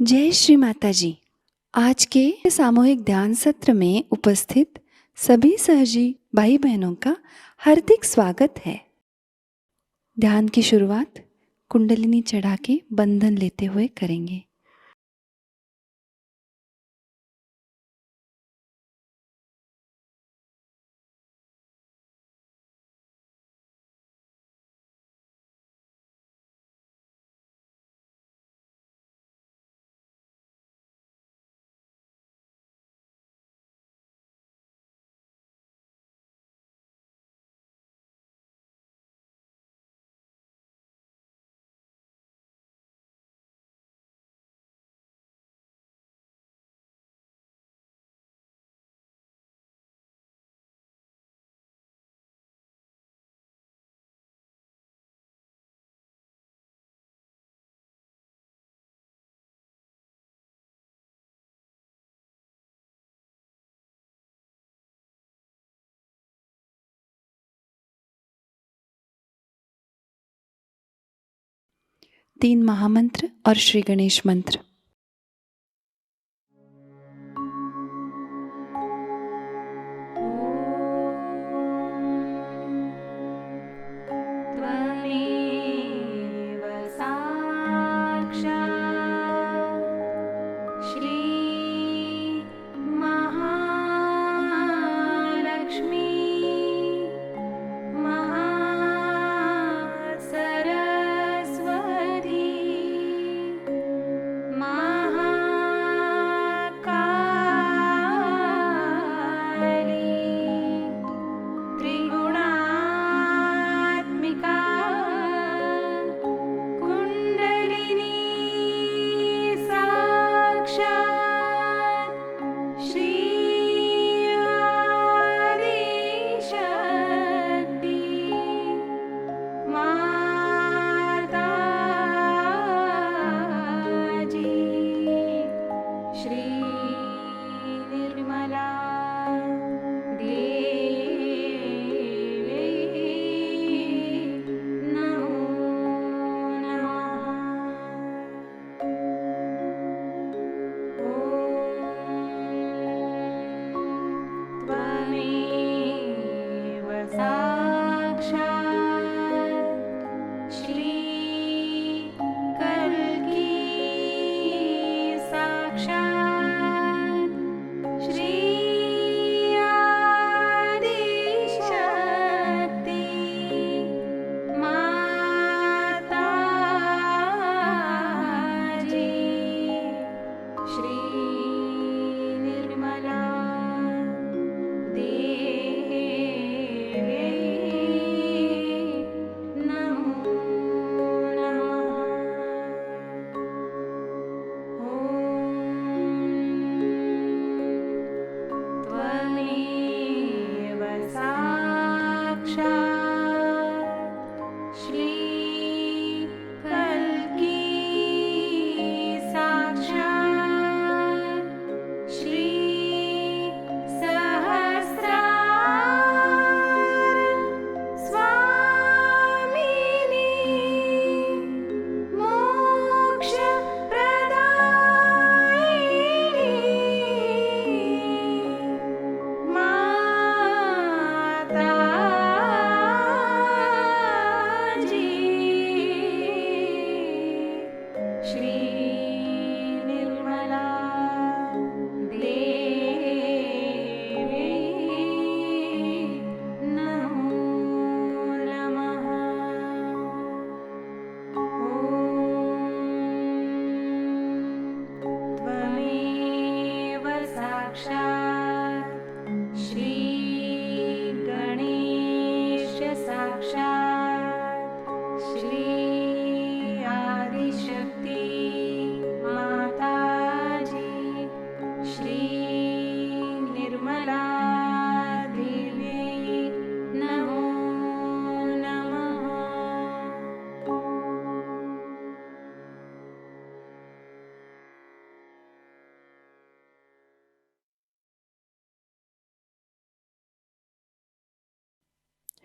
जय श्री माता जी। आज के सामूहिक ध्यान सत्र में उपस्थित सभी सहजी भाई बहनों का हार्दिक स्वागत है। ध्यान की शुरुआत कुंडलिनी चढ़ा के बंधन लेते हुए करेंगे। तीन महामंत्र और श्री गणेश मंत्र।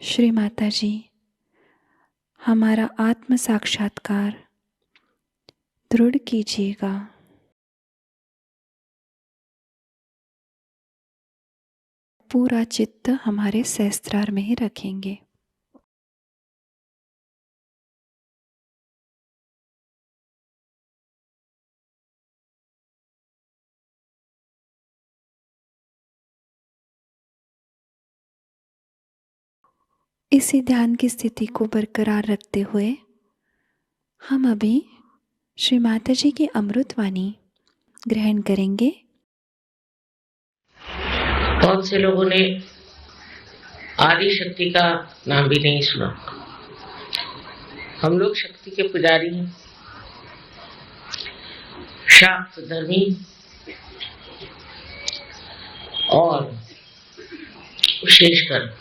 श्री माता जी, हमारा आत्म साक्षात्कार दृढ़ कीजिएगा। पूरा चित्त हमारे सहस्त्रार में ही रखेंगे। इसी ध्यान की स्थिति को बरकरार रखते हुए हम अभी श्री माता जी की अमृतवाणी ग्रहण करेंगे। बहुत से लोगों ने आदि शक्ति का नाम भी नहीं सुना। हम लोग शक्ति के पुजारी हैं, शाक्त धर्मी और विशेषकर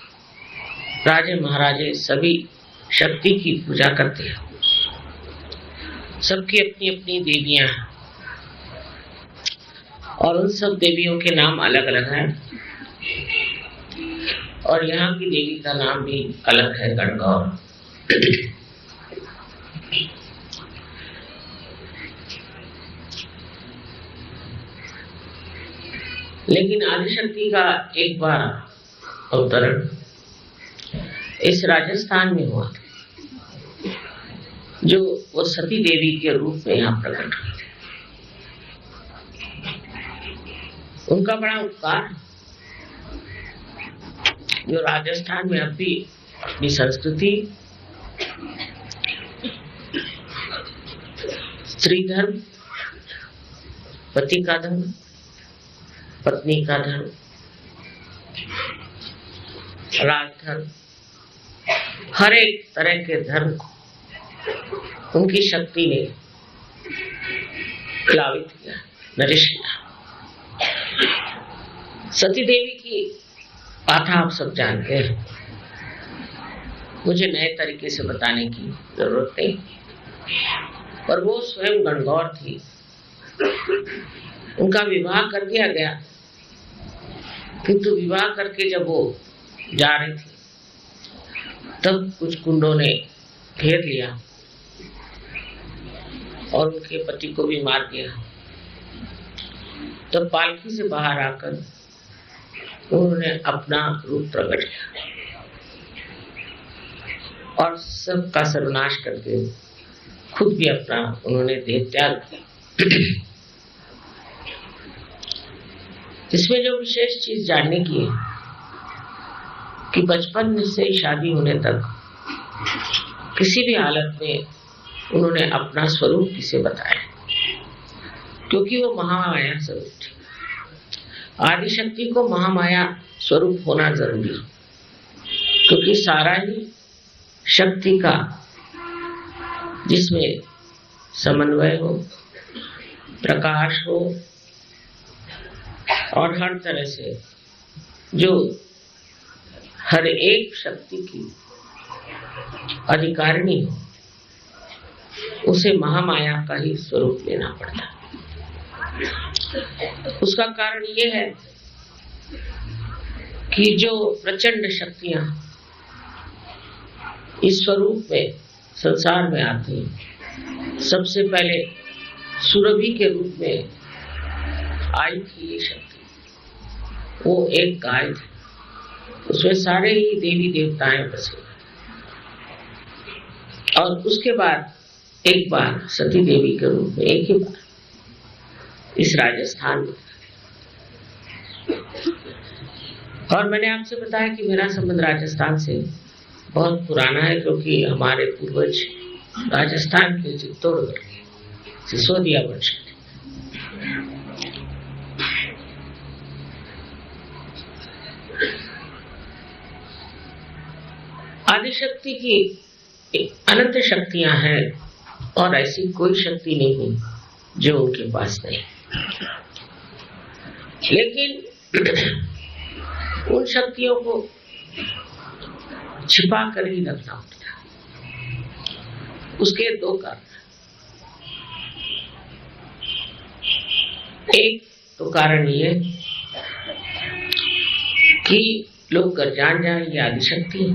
राजे महाराजे सभी शक्ति की पूजा करते हैं। सबकी अपनी अपनी देवियां हैं और उन सब देवियों के नाम अलग अलग हैं और यहाँ की देवी का नाम भी अलग है, गणगौर। लेकिन आदिशक्ति का एक बार अवतरण इस राजस्थान में हुआ था, जो वो सती देवी के रूप में यहाँ प्रकट हुई थी। उनका बड़ा उपकार जो राजस्थान में अब भी अपनी संस्कृति, स्त्री धर्म, पति का धर्म, पत्नी का धर्म, राजधर्म, हर एक तरह के धर्म को उनकी शक्ति ने प्लावित किया, नरिश किया। सती देवी की गाथा आप सब जानते हैं, मुझे नए तरीके से बताने की जरूरत नहीं, पर वो स्वयं गणगौर थी। उनका विवाह कर दिया गया, किंतु विवाह करके जब वो जा रही थी तब कुछ गुंडों ने घेर लिया और उनके पति को भी मार दिया। तब पालकी से बाहर आकर उन्होंने अपना रूप प्रकट किया और सबका सर्वनाश करके खुद भी अपना उन्होंने देह त्याग किया। इसमें जो विशेष चीज जानने की है कि बचपन से शादी होने तक किसी भी हालत में उन्होंने अपना स्वरूप किसे बताया, क्योंकि वो महामाया स्वरूप थी। आदिशक्ति को महामाया स्वरूप होना जरूरी है, क्योंकि सारा ही शक्ति का जिसमें समन्वय हो, प्रकाश हो और हर तरह से जो हर एक शक्ति की अधिकारिणी हो, उसे महामाया का ही स्वरूप लेना पड़ता है। उसका कारण ये है कि जो प्रचंड शक्तियां इस स्वरूप में संसार में आती हैं, सबसे पहले सुरभि के रूप में आई थी ये शक्ति। वो एक गाय थी, उसमें सारे ही देवी देवताएं बसे और उसके बाद एक बार सती देवी के रूप में एक ही बार इस राजस्थान में। और मैंने आपसे बताया कि मेरा संबंध राजस्थान से बहुत पुराना है, क्योंकि हमारे पूर्वज राजस्थान के चित्तौड़गढ़ सिसोदिया वंश के। आदिशक्ति की अनंत शक्तियां हैं और ऐसी कोई शक्ति नहीं है जो उनके पास नहीं। लेकिन उन शक्तियों को छिपा कर ही रखना होता है। उसके दो कारण। एक तो कारण ये कि लोग कर जान जाए ये आदिशक्ति है,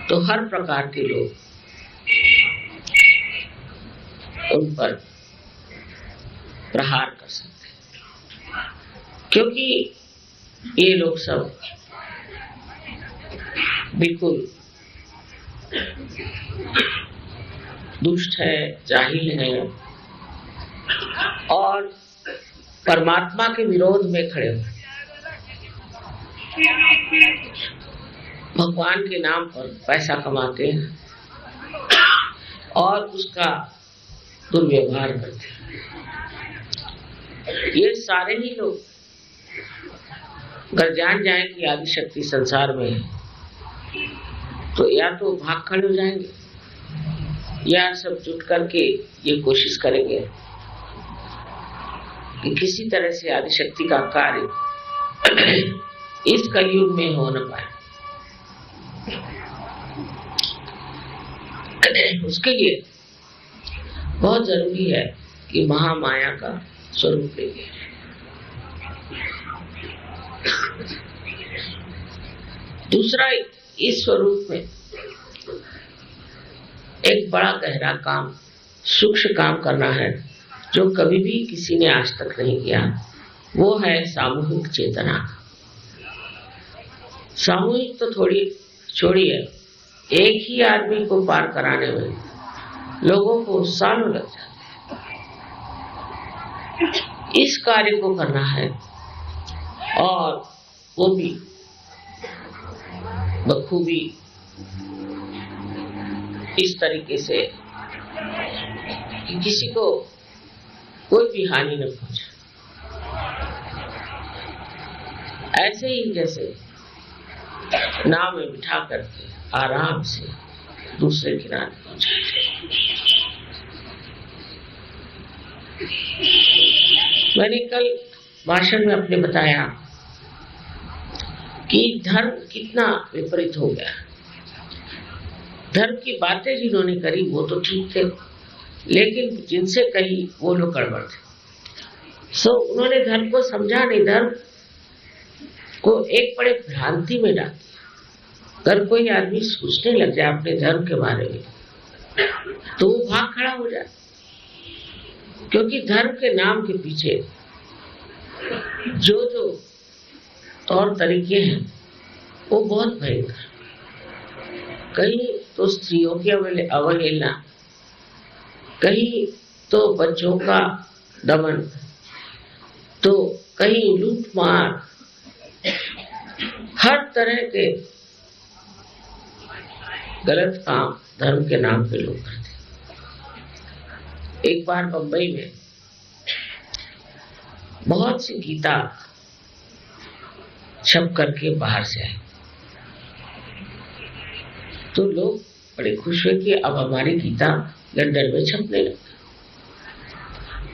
तो हर प्रकार के लोग उन पर प्रहार कर सकते हैं, क्योंकि ये लोग सब बिल्कुल दुष्ट है, जाहिल है और परमात्मा के विरोध में खड़े हुए, भगवान के नाम पर पैसा कमाते हैं और उसका दुर्व्यवहार करते हैं। ये सारे ही लोग अगर जान जाए कि आदिशक्ति संसार में है तो या तो भाग खड़े हो जाएंगे या सब जुट करके ये कोशिश करेंगे कि किसी तरह से आदिशक्ति का कार्य इस कलयुग में हो न पाए। उसके लिए बहुत जरूरी है कि महामाया का स्वरूप लेंगे। दूसरा, इस स्वरूप में एक बड़ा गहरा काम, सूक्ष्म काम करना है जो कभी भी किसी ने आज तक नहीं किया, वो है सामूहिक चेतना। सामूहिक तो थोड़ी छोड़िए, एक ही आदमी को पार कराने में लोगों को सालों लग जाते हैं। इस कार्य को करना है और वो भी बखूबी इस तरीके से कि किसी को कोई भी हानि न पहुंचे। ऐसे ही जैसे नाव में बिठा करके आराम से दूसरे किनारे पहुंचाते। मैंने कल भाषण में अपने बताया कि धर्म कितना विपरीत हो गया। धर्म की बातें जिन्होंने करी वो तो ठीक थे, लेकिन जिनसे कही वो लोग गड़बड़ थे। उन्होंने धर्म को समझा नहीं, धर्म को एक बड़े भ्रांति में डाल दिया। अगर कोई आदमी सोचने लग जाए अपने धर्म के बारे में तो वो भाग खड़ा हो जाए, क्योंकि धर्म के नाम के पीछे जो जो तौर तरीके हैं वो बहुत भयंकर। कहीं तो स्त्रियों की अवहेलना, कहीं तो बच्चों का दमन, तो कहीं लूटमार, हर तरह के गलत काम धर्म के नाम पे लोग करते। एक बार बंबई में बहुत सी गीता छप करके बाहर से आई, तो लोग बड़े खुश हुए कि अब हमारी गीता लंदन में छपने लगी।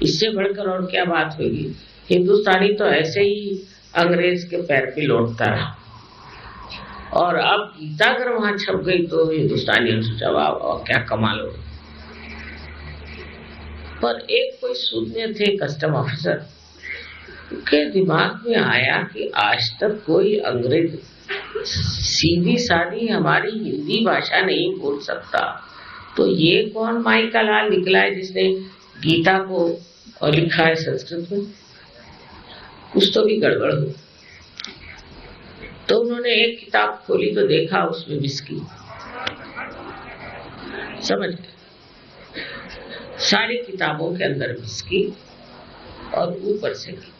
इससे बढ़कर और क्या बात होगी। हिंदुस्तानी तो ऐसे ही अंग्रेज के पैर पे लौटता रहा, और अब गीता अगर वहां छप गई तो हिंदुस्तानियों ने सोचा वाह क्या कमाल हो। पर एक कोई सूदने थे कस्टम ऑफिसर के दिमाग में आया कि आज तक कोई अंग्रेज सीधी सादी हमारी हिंदी भाषा नहीं बोल सकता, तो ये कौन माई का लाल निकला है जिसने गीता को लिखा है संस्कृत में। कुछ तो भी गड़बड़ हो। तो उन्होंने एक किताब खोली तो देखा उसमें विस्की, समझ गए। सारी किताबों के अंदर विस्की और ऊपर से गीता।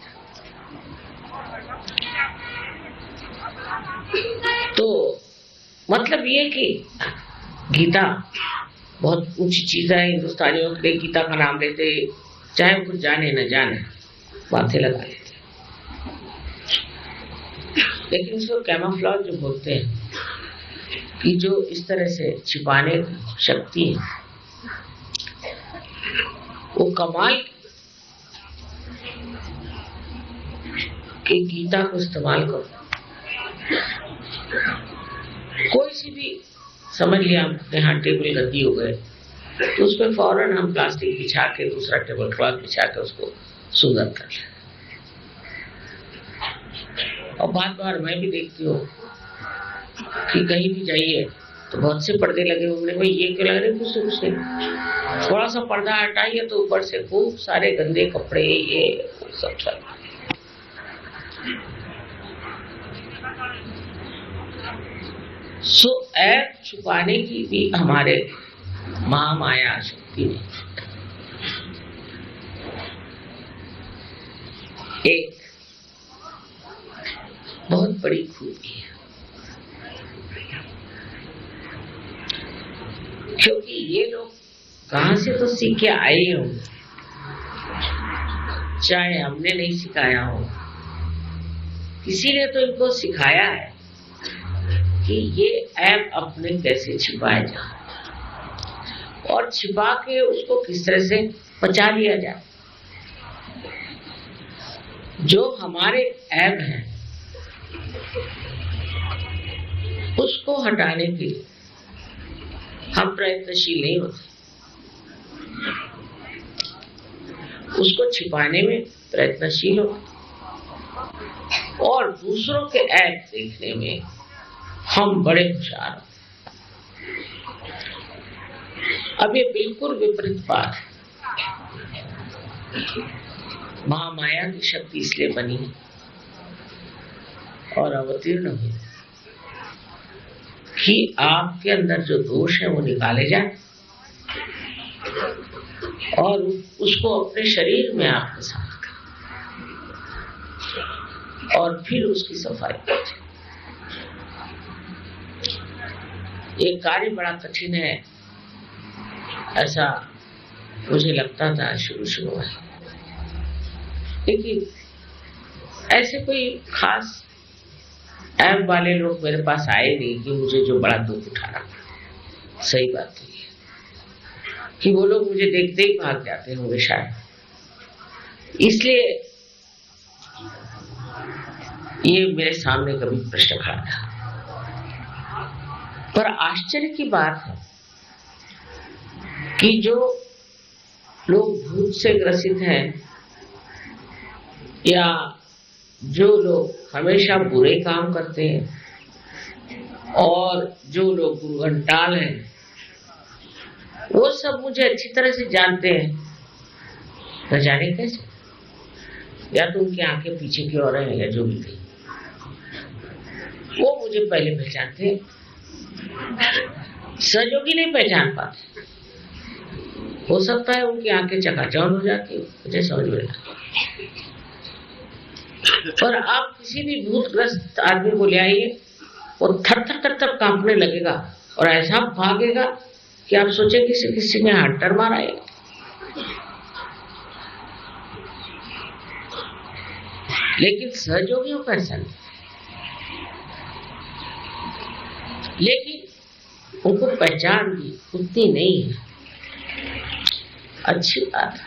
तो मतलब ये कि गीता बहुत ऊंची चीज है। हिंदुस्तानियों के लिए गीता का नाम लेते, चाहे वो कुछ जाने न जाने, माथे लगा लेते। लेकिन उसको कैमोफ्लेज जो बोलते हैं कि जो इस तरह से छिपाने की शक्ति है, वो कमाल की गीता को इस्तेमाल करो। कोई सी भी समझ लिया अपने यहाँ टेबल गद्दी हो गए तो उस पर फौरन हम प्लास्टिक बिछा के दूसरा टेबल क्लॉथ बिछा के उसको सुंदर कर लें। और बार बार मैं भी देखती हूँ कि कहीं भी जाइए तो बहुत से पर्दे लगे होंगे, भाई ये क्यों लग रहे, कुछ नहीं। थोड़ा सा पर्दा हटाइए तो ऊपर से खूब सारे गंदे कपड़े, ये सब चल। सो ऐप छुपाने की भी हमारे महामाया शक्ति ने एक बहुत बड़ी खूबी है, क्योंकि ये लोग कहां से तो सीख के आए होंगे, चाहे हमने नहीं सिखाया हो, किसी ने तो इनको सिखाया है कि ये ऐप अपने कैसे छिपाया जाए और छिपा के उसको किस तरह से बचा लिया जाए। जो हमारे ऐप हैं उसको हटाने के लिए हम प्रयत्नशील नहीं होते, उसको छिपाने में प्रयत्नशील होते और दूसरों के ऐप देखने में हम बड़े होशियार होते। अब ये बिल्कुल विपरीत बात है। महामाया की शक्ति इसलिए बनी और अवतीर्ण हुई कि आपके अंदर जो दोष है वो निकाले जाए और उसको अपने शरीर में आत्मसात करें और फिर उसकी सफाई करें। ये कार्य बड़ा कठिन है, ऐसा मुझे लगता था शुरू में, लेकिन ऐसे कोई खास ऐप वाले लोग मेरे पास आए नहीं कि मुझे जो बड़ा दुख उठाना पड़ा। सही बात है कि वो लोग मुझे देखते ही भाग जाते होंगे शायद, इसलिए ये मेरे सामने कभी प्रश्न खड़ा था। पर आश्चर्य की बात है कि जो लोग भूत से ग्रसित हैं या जो लोग हमेशा बुरे काम करते हैं और जो लोग गुरुघंटाल हैं, वो सब मुझे अच्छी तरह से जानते हैं। न जाने कैसे, या तो उनकी आंखें पीछे की ओर हैं या जो भी थी, वो मुझे पहले पहचानते हैं। सहयोगी नहीं पहचान पाते, हो सकता है उनकी आंखें चकाचौंध हो जाती, मुझे समझ में आता। पर आप किसी भी भूतग्रस्त आदमी को ले आइए, वो थर थर कांपने लगेगा और ऐसा भागेगा कि आप सोचे किसी ने हंटर मारा है। लेकिन सहयोगियों का ऐसा नहीं, लेकिन उनको पहचान भी उतनी नहीं है। अच्छी बात है,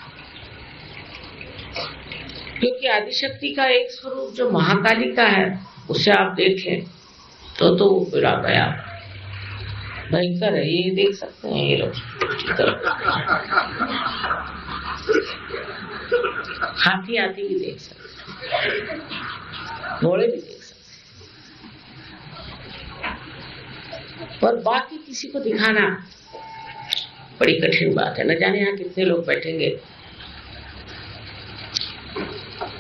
क्योंकि आदिशक्ति का एक स्वरूप जो महाकाली का है उसे आप देखें तो वो पूरा गया भयंकर है। ये देख सकते हैं, ये लोग हाथी भी देख सकते हैं, घोड़े भी देख सकते हैं, पर बाकी किसी को दिखाना बड़ी कठिन बात है। न जाने यहाँ कितने लोग बैठेंगे,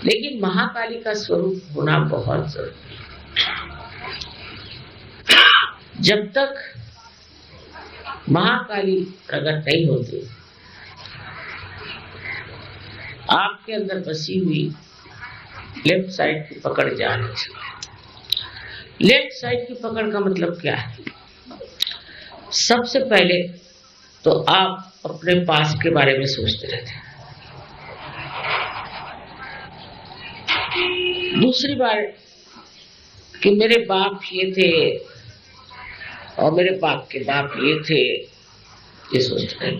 लेकिन महाकाली का स्वरूप होना बहुत जरूरी है। जब तक महाकाली प्रकट नहीं होती, आपके अंदर बसी हुई लेफ्ट साइड की पकड़ जानी चाहिए। लेफ्ट साइड की पकड़ का मतलब क्या है? सबसे पहले तो आप अपने पास के बारे में सोचते रहते हैं। दूसरी बार कि मेरे बाप ये थे और मेरे बाप के बाप ये थे, ये सोचते हैं।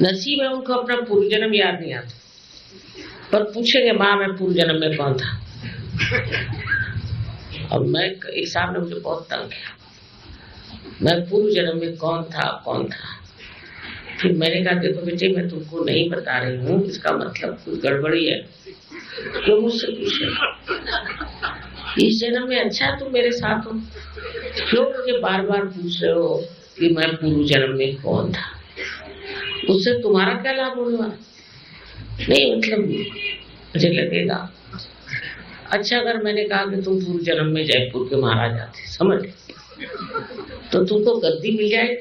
नसीब है उनको अपना पूर्व जन्म याद नहीं आता, पर पूछेंगे माँ मैं पूर्व जन्म में कौन था। अब मैं एक साहब ने मुझे बहुत तंग किया, मैं पूर्व जन्म में कौन था। फिर मैंने कहा देखो बेटे, मैं तुमको नहीं बता रही हूँ, इसका मतलब कुछ गड़बड़ी है। क्यों मुझसे पूछ रहे? इस जन्म में अच्छा तुम मेरे साथ हो, क्यों मुझे बार बार पूछ रहे हो कि मैं पूर्व जन्म में कौन था? उससे तुम्हारा क्या लाभ होने वाला? नहीं, मतलब मुझे लगेगा अच्छा अगर मैंने कहा कि तुम पूर्व जन्म में जयपुर के महाराजा थे, समझ, तो तुमको गद्दी मिल जाए,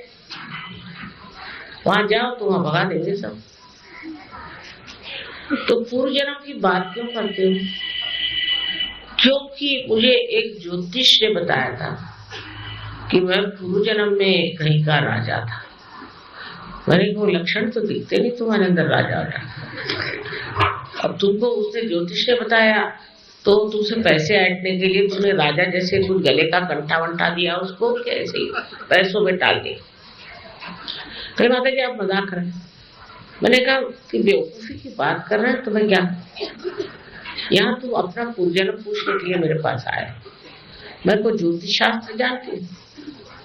वहां जाओ तो वहां भगा देंगे सब। तो पूर्व जन्म की बात क्यों करते हो? क्योंकि मुझे एक ज्योतिष ने बताया था कि मैं पूर्व जन्म में कहीं का राजा था। मैंने वो लक्षण तो दिखते नहीं तुम्हारे अंदर राजा का। अब तुमको उसने ज्योतिष ने बताया तो तुमसे पैसे ऐंठने के लिए तुमने राजा जैसे कुछ गले का कंठा वंठा दिया उसको, कैसे पैसों में टाल दे। कई माता जी आप मजाक कर रहे हैं। मैंने कहा कि बेवकूफी की बात कर रहे हैं तो मैं क्या, यहाँ तुम अपना पूर्वजन्म पूछने के लिए मेरे पास आए। मैं कोई ज्योतिष शास्त्र जानती हूँ?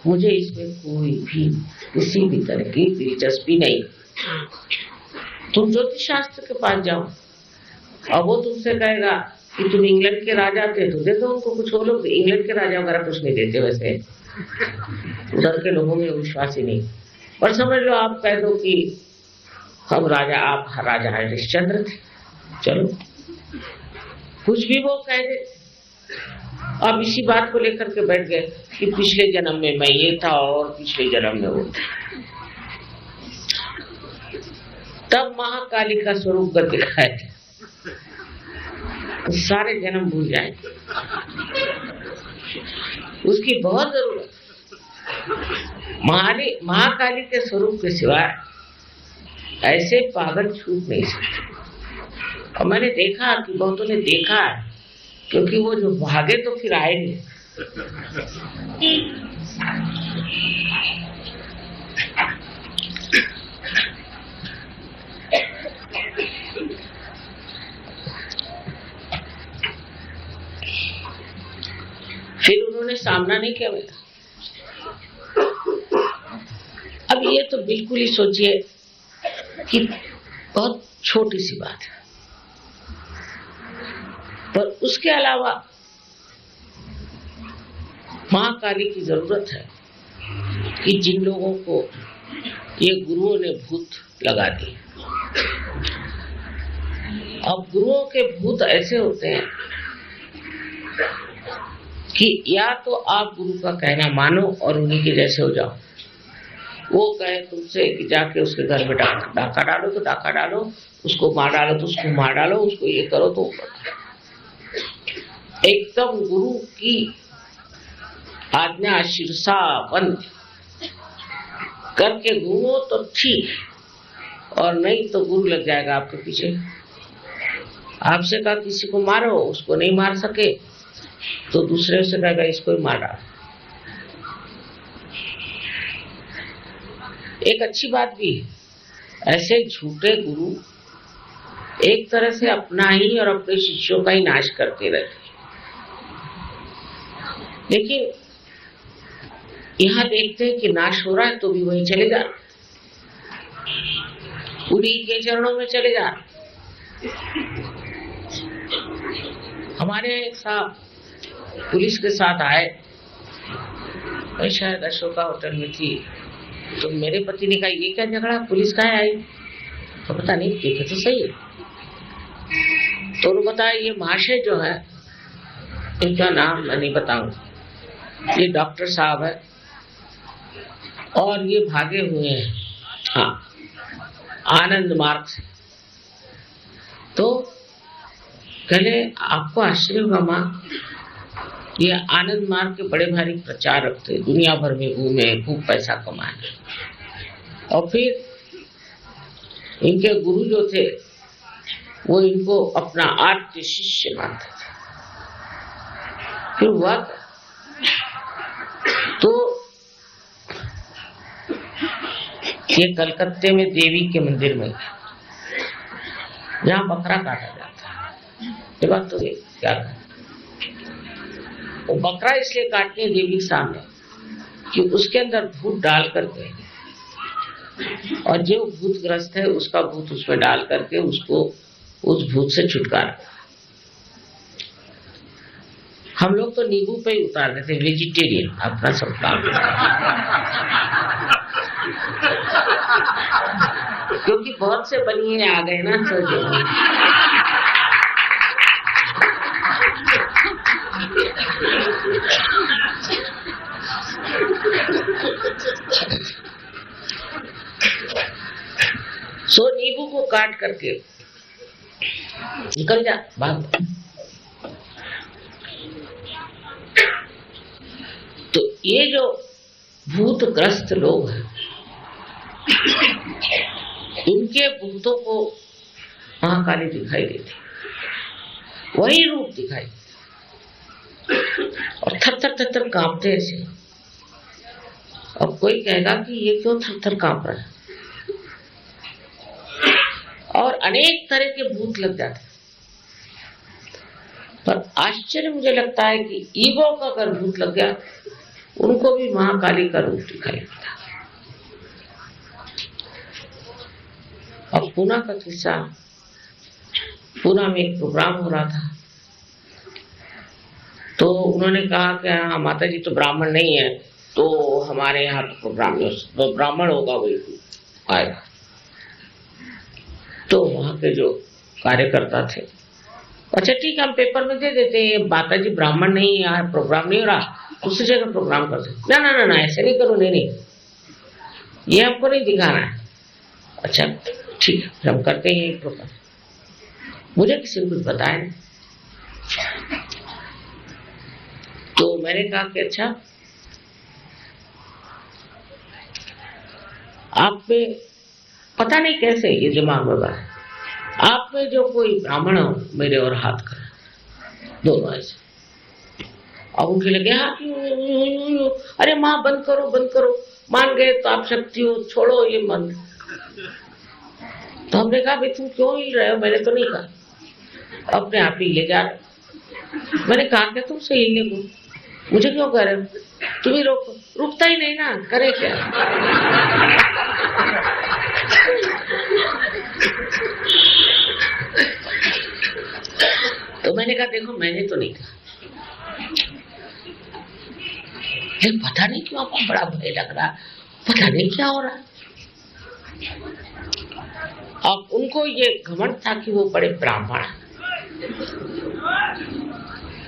मुझे इसमें कोई भी किसी भी तरह की दिलचस्पी नहीं। तुम ज्योतिष शास्त्र के पास जाओ और वो तुमसे कहेगा कि तुम इंग्लैंड के राजा थे तो दे दो उनको कुछ। वो लोग इंग्लैंड के राजा वगैरह कुछ नहीं देते, वैसे उधर के लोगों में विश्वास ही नहीं। और समझ लो आप कह दो कि हम राजा, आप राजा हरिश्चंद्र थे, चलो कुछ भी वो कह दे। अब इसी बात को लेकर के बैठ गए कि पिछले जन्म में मैं ये था और पिछले जन्म में वो था। तब महाकाली का स्वरूप कर दिखाया, सारे जन्म भूल जाएंगे। उसकी बहुत जरूरत। महाकाली के स्वरूप के सिवाय ऐसे पागल छूट नहीं सकते। और मैंने देखा कि बहुतों ने देखा है, क्योंकि वो जो भागे तो फिर आए नहीं। फिर उन्होंने सामना नहीं किया मेरा। अब ये तो बिल्कुल ही सोचिए कि बहुत छोटी सी बात है, पर उसके अलावा महाकाली की जरूरत है कि जिन लोगों को ये गुरुओं ने भूत लगा दिए। अब गुरुओं के भूत ऐसे होते हैं कि या तो आप गुरु का कहना मानो और उन्हीं के जैसे हो जाओ। वो कहे तुमसे कि जाके उसके घर में डाका डालो तो डाका डालो, उसको मार डालो तो उसको मार डालो, उसको ये करो तो एकदम गुरु की आज्ञा शीर्षा बंद करके घूमो तो ठीक, और नहीं तो गुरु लग जाएगा आपके पीछे। आपसे कहा किसी को मारो, उसको नहीं मार सके तो दूसरे से कहेगा इसको ही मार डालो। एक अच्छी बात भी है, ऐसे झूठे गुरु एक तरह से अपना ही और अपने शिष्यों का ही नाश करते रहते। लेकिन यहाँ देखते हैं कि नाश हो रहा है तो भी वहीं चले जा, उन्हीं के चरणों में चले जा। हमारे साहब पुलिस के साथ आए, मैं शायद अशोका होटल में थी, तो मेरे पति ने कहा ये क्या झगड़ा, पुलिस कहाँ आई? तो पता नहीं, देखे तो सही है। तो उन्होंने बताया ये महाशय जो है, इनका नाम मैं नहीं बताऊंगा, ये डॉक्टर साहब है और ये भागे हुए हैं, हाँ, आनंद मार्ग से। तो कहले आपको आश्चर्य होगा माँ, ये आनंद मार्ग के बड़े भारी प्रचारक थे, दुनिया भर में घूमे, खूब पैसा कमाए। और फिर इनके गुरु जो थे वो इनको अपना आद्य शिष्य मानते थे। फिर हुआ तो ये कलकत्ते में देवी के मंदिर में जहाँ बकरा काटा जाता है, ये बात तो क्या वो बकरा इसलिए काटते हैं देवी के सामने कि उसके अंदर भूत डाल करके, और जो भूतग्रस्त है उसका भूत उसमें डाल करके उसको उस भूत से छुटकारा। हम लोग तो नींबू पे ही उतार देते, वेजिटेरियन अपना सब काम, क्योंकि बहुत से बनिए आ गए ना तो सो नींबू को काट करके निकल जा भाग। तो ये जो भूतग्रस्त लोग हैं, इनके भूतों को महाकाली दिखाई देती, वही रूप दिखाई देती और थर थर थर थर कांपते ऐसे। अब कोई कहेगा कि ये क्यों थर थर कांप रहा है, और अनेक तरह के भूत लग जाते हैं। पर आश्चर्य मुझे लगता है कि ईगो का अगर भूत लग गया, उनको भी महाकाली का रूप दिखाई देता। अब पूना का किस्सा, पूना में एक प्रोग्राम हो रहा था, तो उन्होंने कहा कि हाँ माता जी तो ब्राह्मण नहीं है, तो हमारे यहाँ तो प्रोग्राम में तो ब्राह्मण होगा वही आएगा। तो वहां के जो कार्यकर्ता थे, अच्छा ठीक है हम पेपर में दे देते हैं, माता जी ब्राह्मण नहीं है, यहाँ प्रोग्राम नहीं हो रहा, दूसरी जगह प्रोग्राम कर दे। ना ना ना ना ऐसे नहीं करो, नहीं ये हमको नहीं दिखाना है। अच्छा ठीक है हम करते हैं प्रोग्राम। मुझे किसी ने कुछ बताया नहीं, तो मैंने कहा कि अच्छा आप में पता नहीं कैसे ये दिमाग में बात, आप में जो कोई ब्राह्मण हो मेरे और हाथ कर दोनों ऐसे, अब उनके लगे हाँ क्यों, अरे माँ बंद करो, मान गए तो आप शक्ति हो, छोड़ो ये मन। तो हमने कहा भाई तुम क्यों हिल रहे हो, मैंने तो नहीं कहा, अपने आप ही ले जा रहे। मैंने कहा क्या तुमसे हिलने को, मुझे क्यों कह रहे हो, तुम ही रोको, रुकता ही नहीं ना, करे क्या। तो मैंने कहा देखो मैंने तो नहीं कहा, पता नहीं क्यों आपको बड़ा भय लग रहा, पता नहीं क्या हो रहा है। अब उनको ये घमंड था कि वो बड़े ब्राह्मण,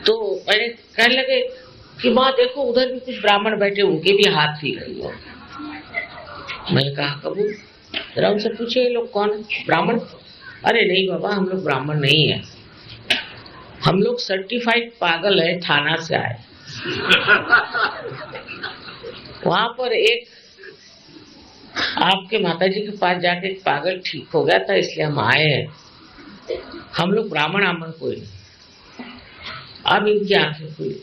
तो मैंने कहने लगे कि माँ देखो उधर भी कुछ ब्राह्मण बैठे, उनके भी हाथ हिल रही हो। मैंने कहा कबूल, जरा उनसे पूछे ये लोग कौन है, ब्राह्मण? अरे नहीं बाबा हम लोग ब्राह्मण नहीं है, हम लोग सर्टिफाइड पागल है, थाना से आए। वहां पर एक आपके माताजी के पास जाके एक पागल ठीक हो गया था, इसलिए हम आए हैं, हम लोग ब्राह्मण आमन कोई नहीं। अब इनकी आंखें खुली,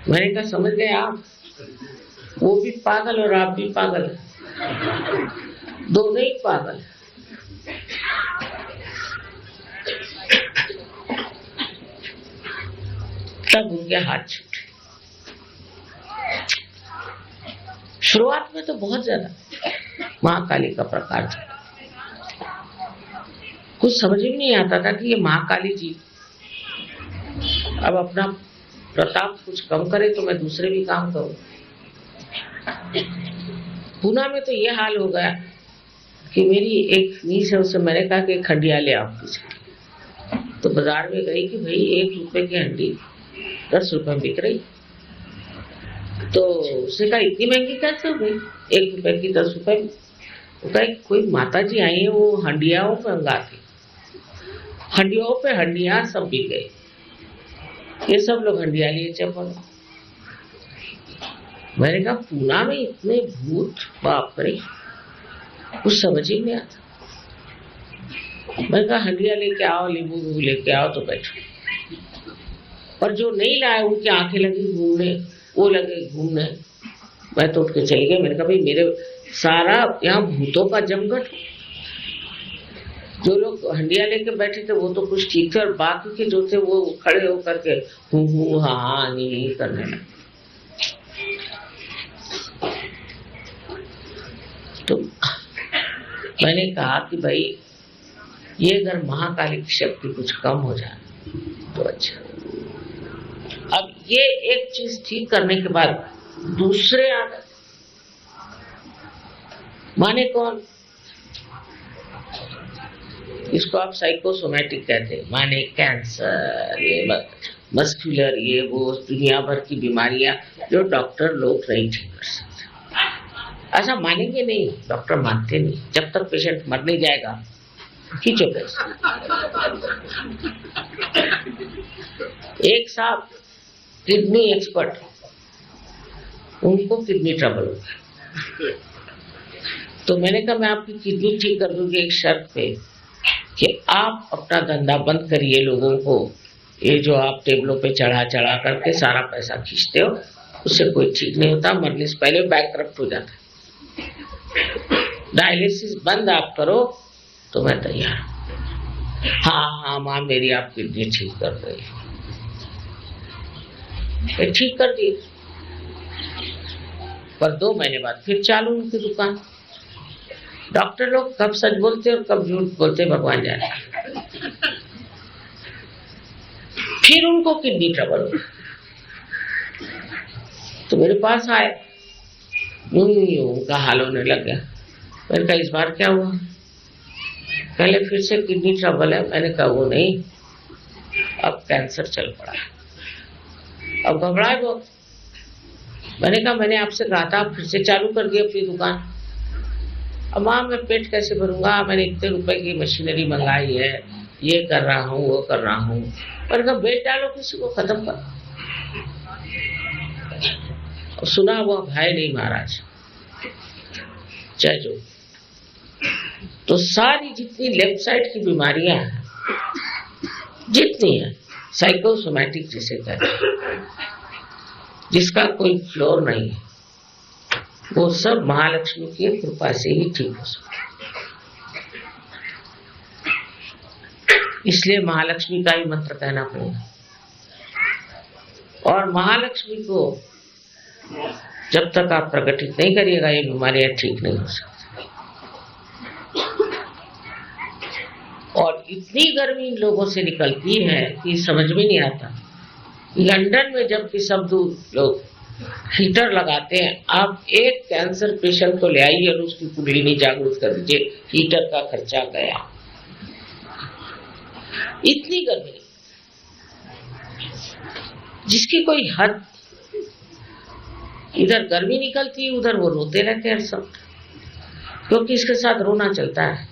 मैंने कहा समझ गए आप, वो भी पागल और आप भी पागल, दोनों ही पागल। तब उनके हाथ छूटे। शुरुआत में तो बहुत ज्यादा महाकाली का प्रकार था, कुछ समझ में नहीं आता था कि ये महाकाली जी अब अपना प्रताप कुछ कम करे तो मैं दूसरे भी काम करूं। पूना में तो ये हाल हो गया कि मेरी एक नीस है, उससे मैंने कहा कि खंडिया ले आओ किसी। तो बाजार में गई कि भाई 1 रुपए की हंडी 10 रुपए बिक रही, तो उसने कहा इतनी महंगी कैसे हो गई, 1 रुपए की 10 रुपए। वो कहा कोई माता जी आई है, वो हंडियाओं में अंगाती, हंडियों पे हंडिया सब बिक गए, ये सब लोग हंडिया लिए चपल। मैंने कहा पूना में इतने भूत, बाप रे, कुछ समझ ही नहीं आता। मैंने कहा हंडिया लेके आओ, नींबू लेके आओ, तो बैठो। और जो नहीं लाए उनकी आंखें लगी घूमने, वो लगे घूमने। मैं तो उठ के चली गई। मैंने कहा भाई मेरे सारा यहाँ भूतों का जमघट, जो लोग हंडिया लेके बैठे थे वो तो कुछ ठीक थे, और बाकी के जो थे वो खड़े होकर के हूँ हाँ नहीं करने लगे। तो मैंने कहा कि भाई ये अगर महाकाली की शक्ति कुछ कम हो जाए तो अच्छा। अब ये एक चीज ठीक करने के बाद दूसरे आ गए। माने कौन? इसको आप साइकोसोमैटिक कहते हैं। माने कैंसर, ये मस्कुलर, ये वो दुनिया भर की बीमारियां जो डॉक्टर लोग नहीं ठीक कर सकते। ऐसा मानेंगे नहीं, डॉक्टर मानते नहीं। जब तक पेशेंट मर नहीं जाएगा खींचो पैसे। एक साहब किडनी एक्सपर्ट, उनको किडनी ट्रबल हो गया। तो मैंने कहा मैं आपकी किडनी ठीक कर दूंगी एक शर्त पे कि आप अपना धंधा बंद करिए। लोगों को ये जो आप टेबलों पे चढ़ा चढ़ा करके सारा पैसा खींचते हो, उससे कोई ठीक नहीं होता। मरने से पहले बैंकरप्ट हो जाता है। डायलिसिस बंद आप करो तो मैं तैयार हूं। हाँ माँ मेरी आप किडनी ठीक कर रही, ठीक कर दी। पर 2 महीने बाद फिर चालू उनकी दुकान। डॉक्टर लोग कब सच बोलते और कब झूठ बोलते भगवान जाने। फिर उनको किडनी ट्रबल हो, तो मेरे पास आए। उनका हाल होने लग गया। मैंने कहा इस बार क्या हुआ? पहले फिर से किडनी ट्रबल है। मैंने कहा वो नहीं, अब कैंसर चल पड़ा है। अब घबराए बहुत। मैंने कहा मैंने आपसे कहा था, फिर से चालू कर दिया अपनी दुकान। अब माँ मैं पेट कैसे भरूंगा? मैंने इतने रुपए की मशीनरी मंगाई है, ये कर रहा हूँ वो कर रहा हूँ। पर कहा बेच डालो, किसी को खत्म कर। सुना हुआ भाई नहीं महाराज, जय जो। तो सारी जितनी लेफ्ट साइड की बीमारियां हैं, जितनी है साइकोसोमैटिक जिसे कहते हैं, जिसका कोई फ्लोर नहीं है, वो सब महालक्ष्मी की कृपा से ही ठीक हो सकता। इसलिए महालक्ष्मी का ही मंत्र कहना पड़ेगा। और महालक्ष्मी को जब तक आप प्रकटित नहीं करिएगा, ये बीमारियां ठीक नहीं हो सकती। और इतनी गर्मी इन लोगों से निकलती है कि समझ में नहीं आता। लंदन में जबकि सब लोग हीटर लगाते हैं, आप एक कैंसर पेशेंट को ले आइए और उसकी कुंडलिनी जागृत कर दीजिए, हीटर का खर्चा गया। इतनी गर्मी जिसकी कोई हद। इधर गर्मी निकलती है, उधर वो रोते रहते हैं सब, क्योंकि इसके साथ रोना चलता है।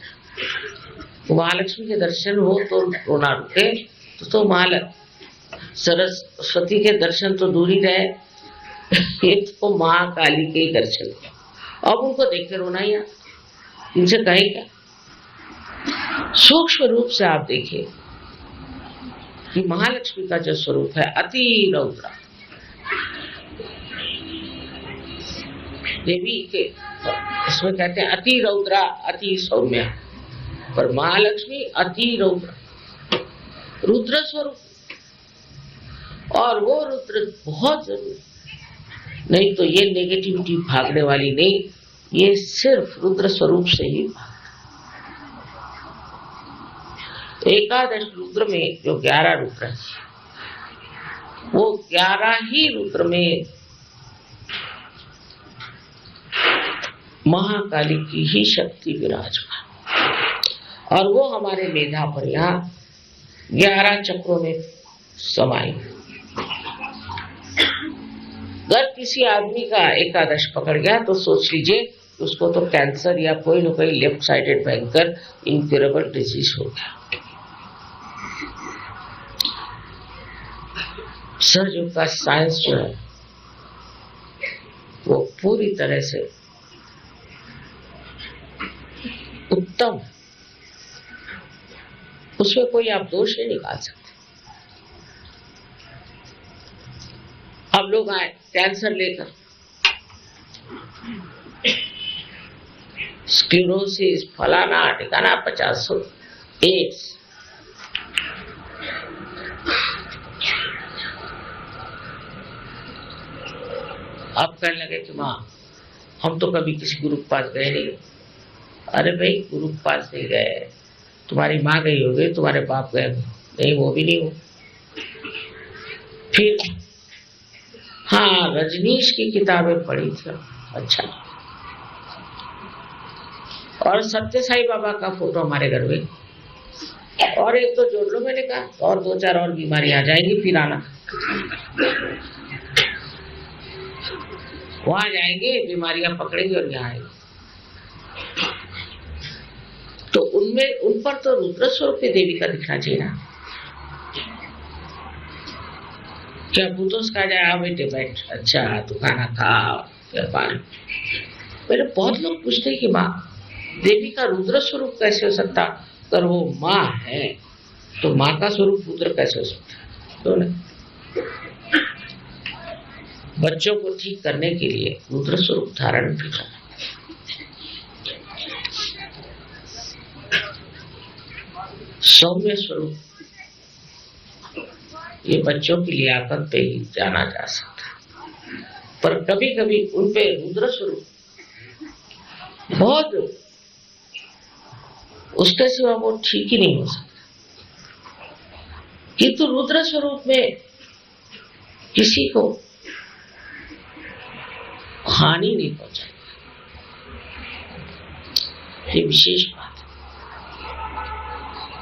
महालक्ष्मी के दर्शन हो तो रोना रुके, तो सरस्वती के दर्शन तो दूर ही रहे, एक तो महाकाली के ही दर्शन। अब उनको देख के रोना ही, इनसे कहें क्या। सूक्ष्म रूप से आप देखिए कि महालक्ष्मी का जो स्वरूप है अति रौद्र। देवी के इसमें कहते हैं अति रौद्रा अति सौम्या, पर महालक्ष्मी अति रौद्र, रुद्र स्वरूप। और वो रुद्र बहुत जरूरी, नहीं तो ये नेगेटिविटी भागने वाली नहीं, ये सिर्फ रुद्र स्वरूप से ही। एकादश रुद्र में जो 11 रुद्र है, वो 11 ही रुद्र में महाकाली की ही शक्ति विराजमान, और वो हमारे मेधा पर यहाँ 11 चक्रों में समाई। अगर किसी आदमी का एकादश पकड़ गया तो सोच लीजिए उसको तो कैंसर या कोई न कोई लेफ्ट साइडेड भयंकर इनक्यूरेबल डिजीज हो गया। सरयोग का साइंस जो है वो पूरी तरह से उत्तम, उसमें कोई आप दोष नहीं निकाल सकते। अब लोग आए कैंसर लेकर, स्क्लेरोसिस फलाना ठिकाना 50 एड्स, अब कहने लगे कि माँ हम तो कभी किसी गुरु के पास गए नहीं, अरे भाई गुरु के पास नहीं गए, तुम्हारी माँ गई होगी, तुम्हारे बाप गए होंगे। नहीं, वो भी नहीं हो। फिर हाँ, रजनीश की किताबें पढ़ी थी। अच्छा, और सत्य साई बाबा का फोटो हमारे घर में, और एक तो जोड़ लो, मैंने कहा, और 2-4 और बीमारी आ जाएगी, फिर आना। वहां जाएंगे, बीमारियां पकड़ेंगे और यहाँ आएंगे। तो उनमें, उन पर तो रुद्र स्वरूप की देवी का दिखना चाहिए ना। क्या भूतों से कहा जाए, आ बेटे बैठ, अच्छा तू खाना खा, क्या पान। मेरे बहुत लोग पूछते हैं कि माँ, देवी का रुद्र स्वरूप कैसे हो सकता? अगर वो माँ है तो माँ का स्वरूप रुद्र कैसे हो सकता? तो नहीं, बच्चों को ठीक करने के लिए रुद्र स्वरूप धारण भी करना। सौम्य स्वरूप, ये बच्चों की लियाकत पे ही जाना जा सकता है, पर कभी कभी उनपे रुद्र स्वरूप बहुत, उसके सिवा वो ठीक ही नहीं हो सकता। किंतु रुद्र स्वरूप में किसी को हानि नहीं पहुंचाई, ये विशेष बात है।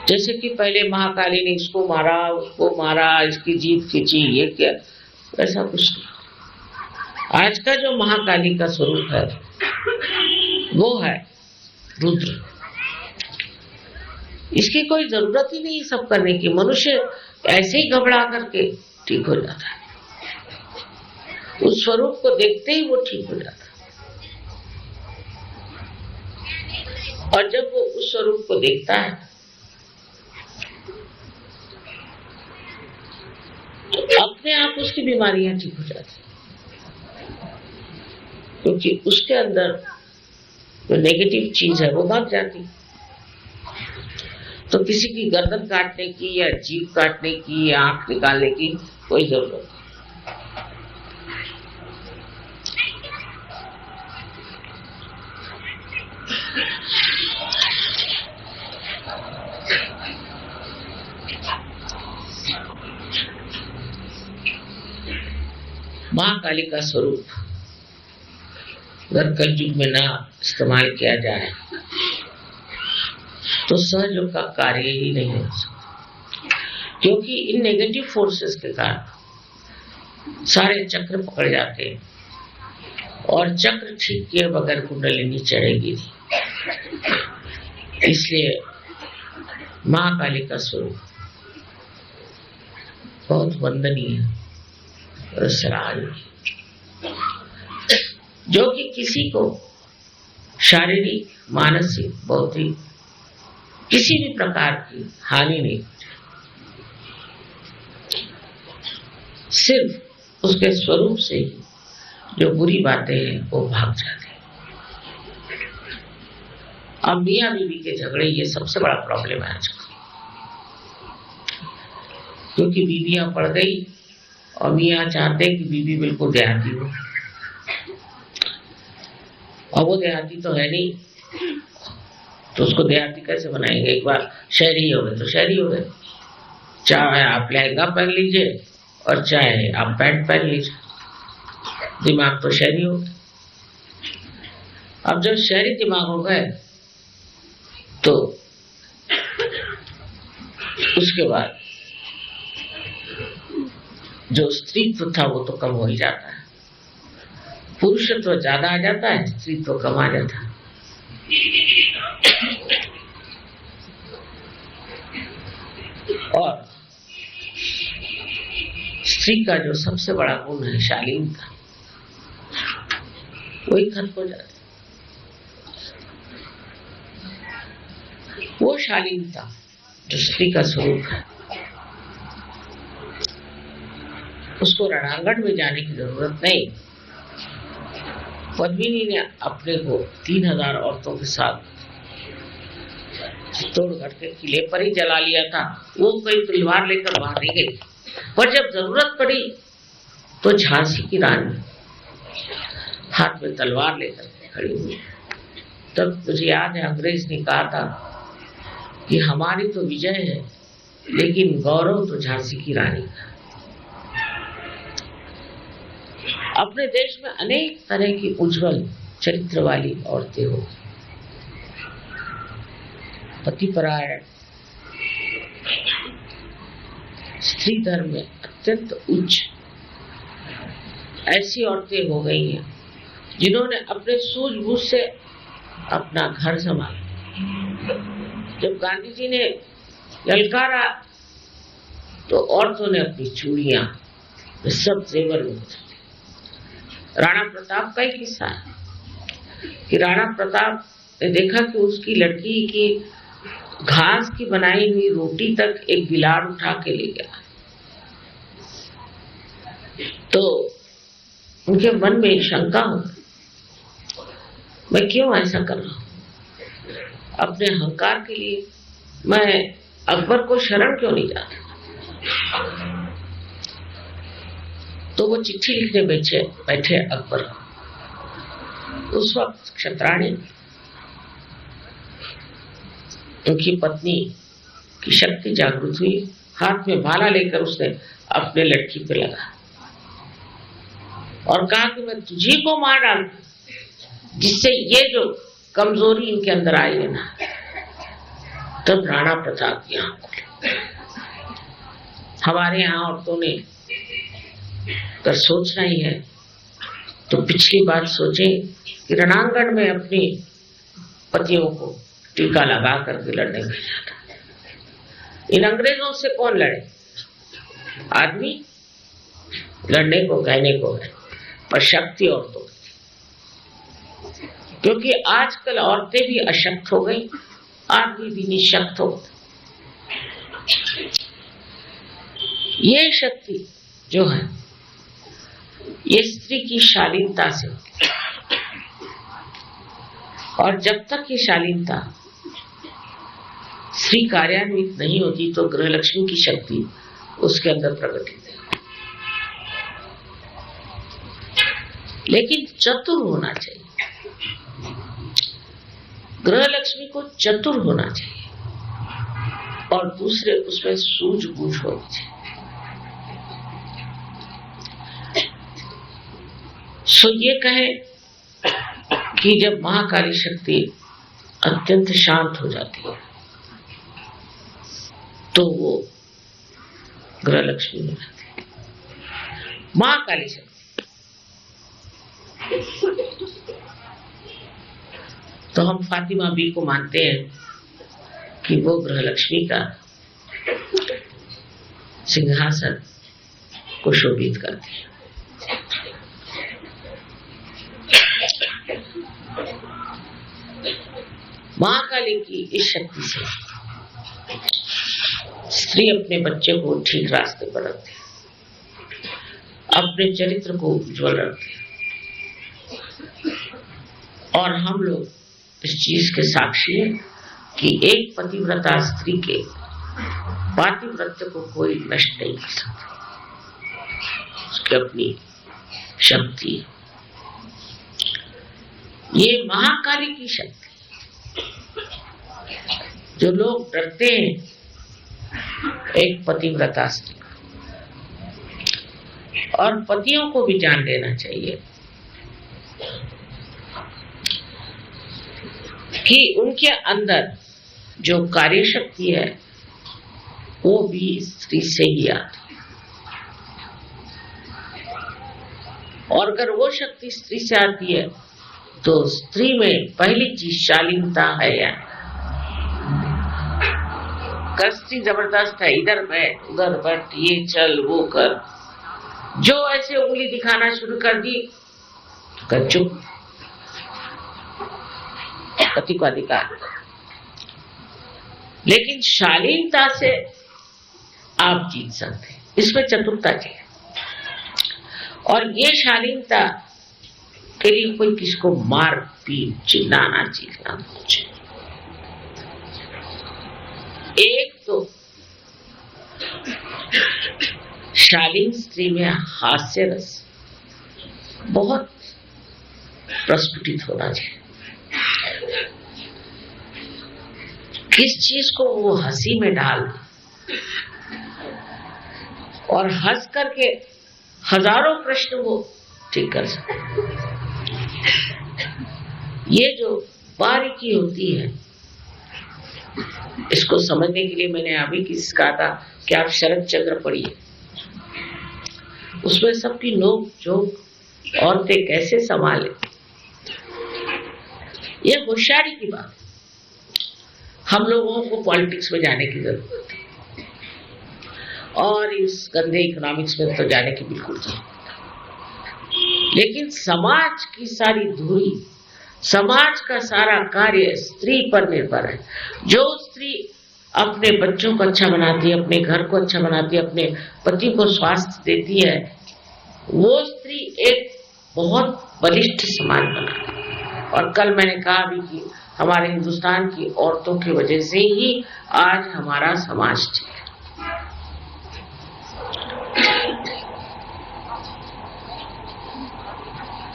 जैसे कि पहले महाकाली ने इसको मारा, उसको मारा, इसकी जीत खींची, ये क्या, ऐसा कुछ नहीं। आज का जो महाकाली का स्वरूप है वो है रुद्र। इसकी कोई जरूरत ही नहीं सब करने की, मनुष्य ऐसे ही घबरा करके ठीक हो जाता है। उस स्वरूप को देखते ही वो ठीक हो जाता है। और जब वो उस स्वरूप को देखता है तो अपने आप उसकी बीमारियां ठीक हो जाती है, क्योंकि उसके अंदर जो नेगेटिव चीज है वो भाग जाती। तो किसी की गर्दन काटने की या जीभ काटने की या आंख निकालने की कोई जरूरत नहीं। महाकाली का स्वरूप अगर कलयुग में ना इस्तेमाल किया जाए तो सहयोग का कार्य ही नहीं हो सकता, क्योंकि इन नेगेटिव फोर्सेस के कारण सारे चक्र पकड़ जाते हैं, और चक्र ठीक किए बगैर कुंडलिनी चढ़ेगी नहीं। इसलिए महाकाली का स्वरूप बहुत वंदनीय और सराहनीय, जो कि किसी को शारीरिक, मानसिक, बौद्धिक किसी भी प्रकार की हानि नहीं, सिर्फ उसके स्वरूप से ही जो बुरी बातें हैं वो भाग जाती हैं। अब मियाँ बीवी के झगड़े ये सबसे बड़ा प्रॉब्लम है आजकल, क्योंकि बीवियां पड़ गई और मियाँ चाहते हैं कि बीवी बिल्कुल देहाती हो, और वो देहाती तो है नहीं, तो उसको देहाती कैसे बनाएंगे? एक बार शहरी हो गए तो शहरी हो गए, चाहे आप लहंगा पहन लीजिए और चाहे आप पैंट पहन लीजिए, दिमाग तो शहरी हो गए। अब जब शहरी दिमाग हो गए तो उसके बाद जो स्त्रीत्व था वो तो कम हो ही जाता है, पुरुषत्व ज्यादा आ जाता है, स्त्रीत्व कम आ जाता है। और स्त्री का जो सबसे बड़ा गुण है शालीनता, वही खत्म हो जाता है। वो शालीनता जो स्त्री का स्वरूप है, उसको रणांगण में जाने की जरूरत नहीं। पद्मिनी ने अपने को 3000 औरतों के साथ चित्तौड़गढ़ के किले पर ही जला लिया था। वो कोई तलवार लेकर बाहर नहीं गई, पर जब जरूरत पड़ी तो झांसी की रानी हाथ में तलवार लेकर खड़ी हुई। तब मुझे याद है अंग्रेज ने कहा था कि हमारी तो विजय है, लेकिन गौरव तो झांसी की रानी का। अपने देश में अनेक तरह की उज्जवल चरित्र वाली औरतें हो, पतिपरायण, स्त्री धर्म में अत्यंत उच्च ऐसी औरतें हो गई हैं जिन्होंने अपने सूझबूझ से अपना घर संभाला। जब गांधी जी ने ललकारा तो औरतों ने अपनी चूड़ियां सब जेवर में बदले। राणा प्रताप का ही किस्सा है कि राणा प्रताप ने देखा कि उसकी लड़की की घास की बनाई हुई रोटी तक एक बिलाड़ उठा के ले गया, तो उनके मन में एक शंका हो, मैं क्यों ऐसा कर रहा हूं? अपने अहंकार के लिए मैं अकबर को शरण क्यों नहीं जाता? तो वो चिट्ठी लिखने बैठे अकबर। उस वक्त क्षत्राणी उनकी पत्नी की शक्ति जागृत हुई, हाथ में भाला लेकर उसने अपने लड़की पे लगा और कहा कि मैं तुझी को मार डालूं, जिससे ये जो कमजोरी इनके अंदर आई है ना। तब राणा प्रताप की आंख खुली। हमारे यहाँ औरतों ने अगर सोचना ही है तो पिछली बार सोचे कि रणांगण में अपने पतियों को टीका लगा करके लड़ने भेजा था। इन अंग्रेजों से कौन लड़े? आदमी लड़ने को कहने को है, पर शक्ति औरतों, क्योंकि आजकल औरतें भी अशक्त हो गई, आदमी भी निशक्त हो। ये शक्ति जो है ये स्त्री की शालीनता से, और जब तक ये शालीनता स्त्री कार्यान्वित नहीं होती तो गृहलक्ष्मी की शक्ति उसके अंदर प्रकटित है। लेकिन चतुर होना चाहिए, गृहलक्ष्मी को चतुर होना चाहिए और दूसरे उसमें सूझबूझ होनी चाहिए। सो ये कहे कि जब महाकाली शक्ति अत्यंत शांत हो जाती है तो वो गृहलक्ष्मी हो जाती है। महाकाली शक्ति तो हम फातिमा बी को मानते हैं कि वो गृहलक्ष्मी का सिंहासन को शोभित करती है। महाकाली की इस शक्ति से स्त्री अपने बच्चे को ठीक रास्ते पर रखती है, अपने चरित्र को उज्ज्वल रखती है। और हम लोग इस चीज के साक्षी हैं कि एक पतिव्रता स्त्री के पातिव्रत्य को कोई नष्ट नहीं कर सकता। उसकी अपनी शक्ति, ये महाकाली की शक्ति। जो लोग डरते हैं एक पतिव्रता स्त्री, और पतियों को भी जान लेना चाहिए कि उनके अंदर जो कार्य शक्ति है वो भी स्त्री से ही आती है। और अगर वो शक्ति स्त्री से आती है तो स्त्री में पहली चीज शालीनता है। या कस्ती जबरदस्त है, इधर बैठ उधर बैठ, ये चल वो कर, जो ऐसे उंगली दिखाना शुरू कर दी तो चुप, पति को अधिकार। लेकिन शालीनता से आप जीत सकते हैं, इसमें चतुरता चाहिए। और ये शालीनता के लिए कोई किसको मार पीट चिल्लाना चीखना चाहिए। एक तो शालीन स्त्री में हास्य रस बहुत प्रस्फुटित होना चाहिए। किस चीज को वो हंसी में डाल और हंस करके हजारों प्रश्न वो ठीक कर सकते। ये जो बारीकी होती है, इसको समझने के लिए मैंने अभी किसी कहा था कि आप शरद चंद्र पढ़िए, उसमें सबकी नोक झोंक औरतें कैसे संभाले, ये होशियारी की बात है। हम लोगों को पॉलिटिक्स में जाने की जरूरत है और इस गंदे इकोनॉमिक्स में तो जाने की बिल्कुल जरूरत है। लेकिन समाज की सारी धुरी, समाज का सारा कार्य स्त्री पर निर्भर है। जो स्त्री अपने बच्चों को अच्छा बनाती है, अपने घर को अच्छा बनाती है, अपने पति को स्वास्थ्य देती है, वो स्त्री एक बहुत बलिष्ठ समाज बनाती है। और कल मैंने कहा भी कि हमारे हिंदुस्तान की औरतों की वजह से ही आज हमारा समाज ठीक है।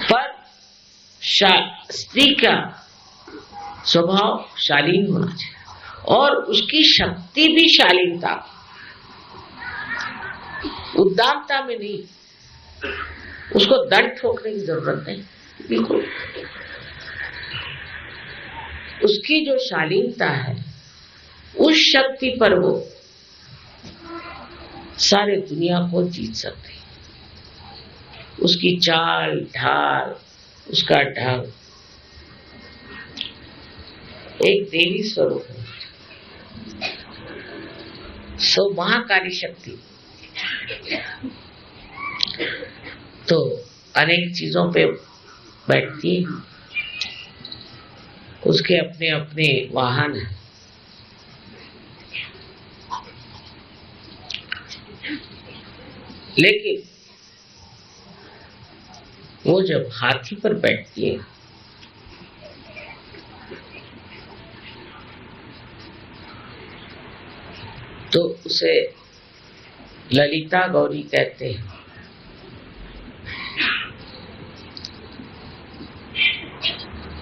पर स्त्री का स्वभाव शालीन होना चाहिए और उसकी शक्ति भी शालीनता, उद्दामता में नहीं। उसको दंड ठोकने की जरूरत नहीं, बिल्कुल। उसकी जो शालीनता है, उस शक्ति पर वो सारे दुनिया को जीत सकती है। उसकी चाल ढाल, उसका ढंग एक देवी स्वरूप है। सो महाकाली शक्ति तो अनेक चीजों पे बैठती है, उसके अपने अपने वाहन हैं। लेकिन वो जब हाथी पर बैठती है तो उसे ललिता गौरी कहते हैं।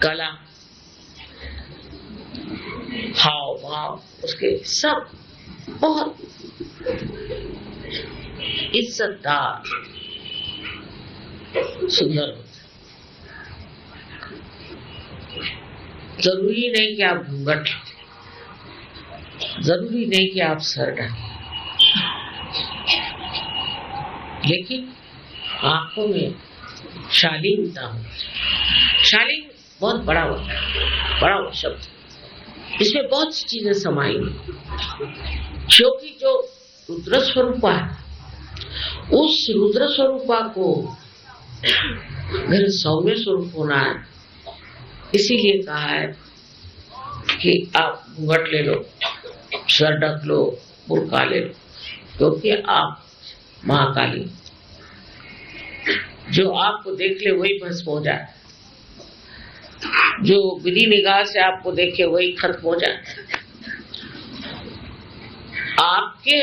कला, हाव भाव उसके सब बहुत इज्जतदार, सुंदर होते। जरूरी नहीं कि आप घूंघट, जरूरी नहीं कि आप सर ढकें, लेकिन आंखों में शालीनता हो। शालीन बहुत बड़ा शब्द, इसमें बहुत सी चीजें समाई हैं। क्योंकि जो रुद्र स्वरूपा है, उस रुद्र स्वरूपा को मेरे सौम्य स्वरूप होना है। इसीलिए कहा है कि आप घूंघट ले लो, सर ढक लो, बुर्का ले लो, क्योंकि आप महाकाली, जो आपको देख ले वही भस्म हो जाए, जो विधि निगाह से आपको देखे वही खत्म हो जाए। आपके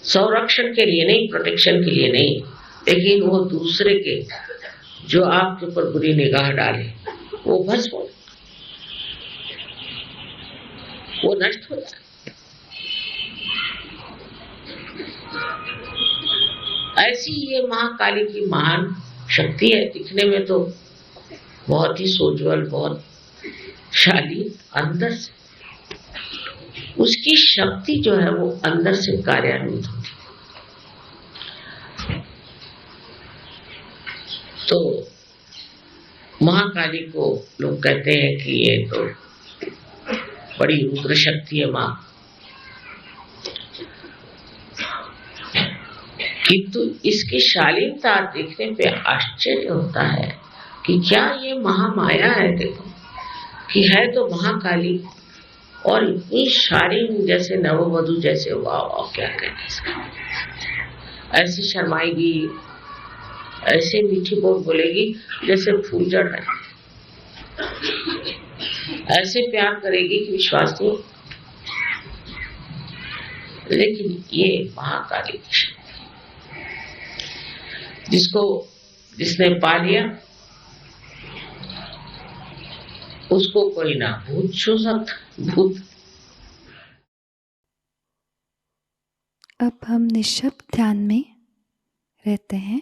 संरक्षण के लिए नहीं, प्रोटेक्शन के लिए नहीं, लेकिन वो दूसरे के जो आपके ऊपर बुरी निगाह डाले वो भस्म हो, वो नष्ट हो जाए। ऐसी ये महाकाली की महान शक्ति है। दिखने में तो बहुत ही सोज्वल, बहुत शालीन, अंदर से उसकी शक्ति जो है वो अंदर से कार्यान्वित होती है। तो महाकाली को लोग कहते हैं कि ये तो बड़ी रुद्र शक्ति है मां, किंतु इसकी शालीनता देखने पे आश्चर्य होता है कि क्या ये महामाया है। देखो कि है तो महाकाली और इतनी शालीन, जैसे नववधु जैसे, वाह क्या कहते हैं। ऐसी शर्माएगी, ऐसे मीठी बोल बोलेगी जैसे फूल जड़ है, ऐसे प्यार करेगी कि विश्वास नहीं। लेकिन ये महाकाली की शक्ति, जिसने पा लिया उसको कोई ना भूत छू सकता। भूत अब हम निःशब्द ध्यान में रहते हैं।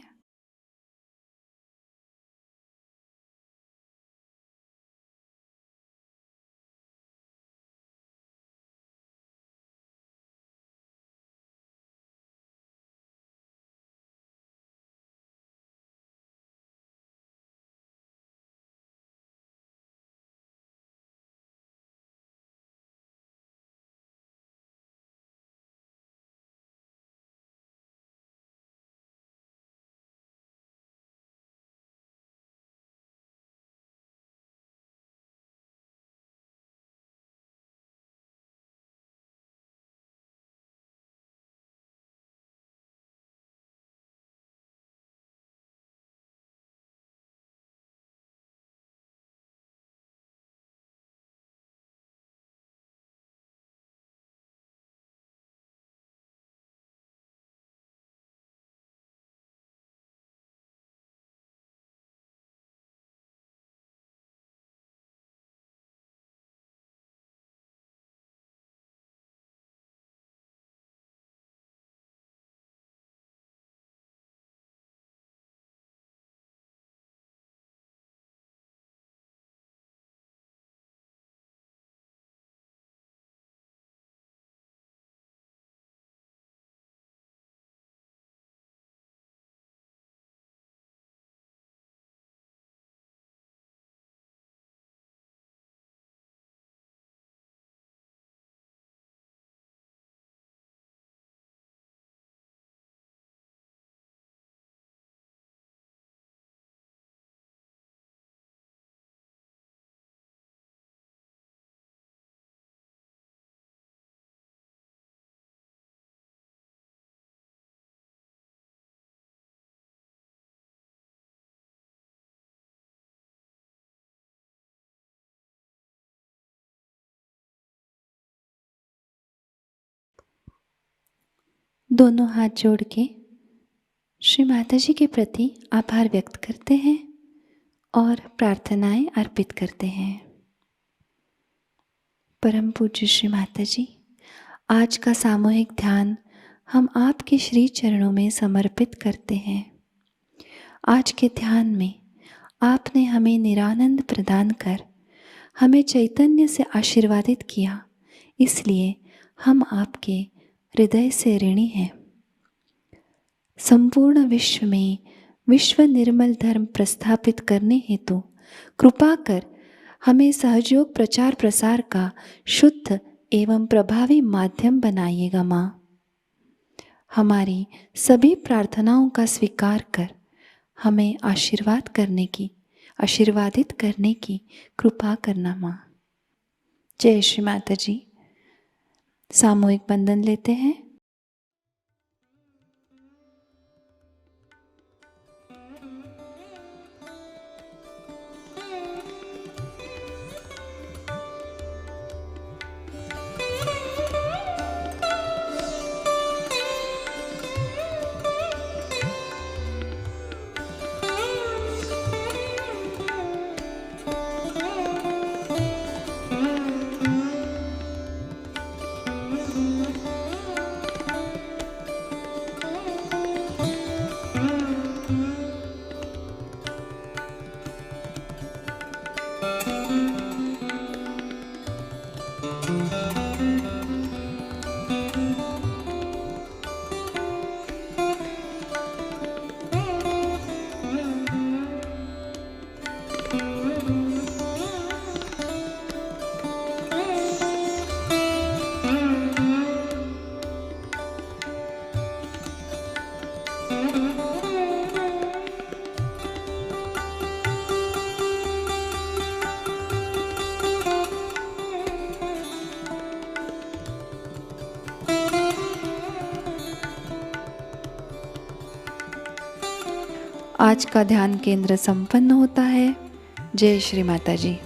दोनों हाथ जोड़ के श्री माता जी के प्रति आभार व्यक्त करते हैं और प्रार्थनाएं अर्पित करते हैं। परम पूज्य श्री माता जी, आज का सामूहिक ध्यान हम आपके श्री चरणों में समर्पित करते हैं। आज के ध्यान में आपने हमें निरानंद प्रदान कर हमें चैतन्य से आशीर्वादित किया, इसलिए हम आपके हृदय से ऋणी हैं। संपूर्ण विश्व में विश्व निर्मल धर्म प्रस्थापित करने हेतु कृपा कर हमें सहयोग प्रचार प्रसार का शुद्ध एवं प्रभावी माध्यम बनाइएगा माँ। हमारी सभी प्रार्थनाओं का स्वीकार कर हमें आशीर्वादित करने की कृपा करना माँ। जय श्री माता जी। सामूहिक बंधन लेते हैं। आज का ध्यान केंद्र संपन्न होता है। जय श्री माता जी।